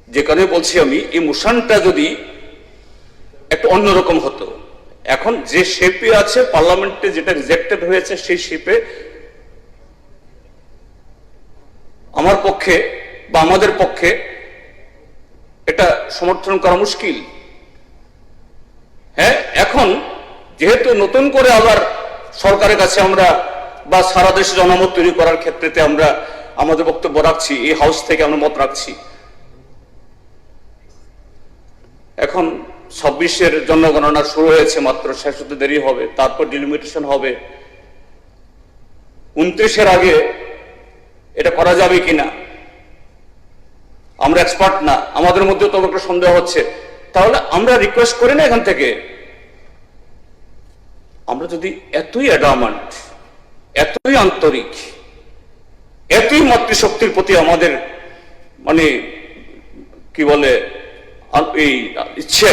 যে কারণে বলছি আমি এই মোশনটা যদি একটু অন্যরকম হতো, এখন যে শেপে আছে পার্লামেন্টে যেটা রিজেক্টেড হয়েছে সেই শেপে আমার পক্ষে বা আমাদের পক্ষে এটা সমর্থন করা মুশকিল। হ্যাঁ, এখন যেহেতু নতুন করে আবার সরকারের কাছে আমরা বা সারা দেশে জনমত তৈরি করার ক্ষেত্রে আমরা আমাদের বক্তব্য রাখছি, এই হাউস থেকে আমরা মত রাখছি। এখন 26-এর জনগণনা শুরু হয়েছে, মাত্র শেষ হতে দেরি হবে, তারপর ডিলিমিটেশন হবে। 29-এর আগে এটা করা যাবে কিনা আমরা এক্সপার্ট না, আমাদের মধ্যে তো একটা সন্দেহ হচ্ছে। তাহলে আমরা রিকোয়েস্ট করি না এখান থেকে, আমরা যদি এতই অ্যাডামান্ট, এতই আন্তরিক, এতই মাতৃশক্তির প্রতি আমাদের মানে কি বলে এই ইচ্ছে,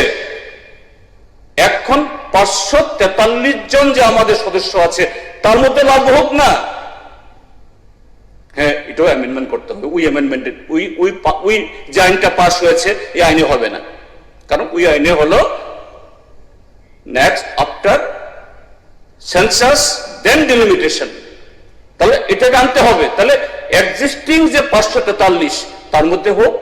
এখন 543 জন যে আমাদের সদস্য আছে তার মধ্যে লাভ হোক না। হ্যাঁ, এটাও অ্যামেন্ডমেন্ট করতে হবে। ওই যে আইনটা পাস হয়েছে এই আইনে হবে না, কারণ ওই আইনে হলো নেক্সট আফটার সেন্সাস দেন ডিলিমিটেশন। তাহলে এটাকে আনতে হবে। তাহলে এক্সিস্টিং যে 543 তার মধ্যে হোক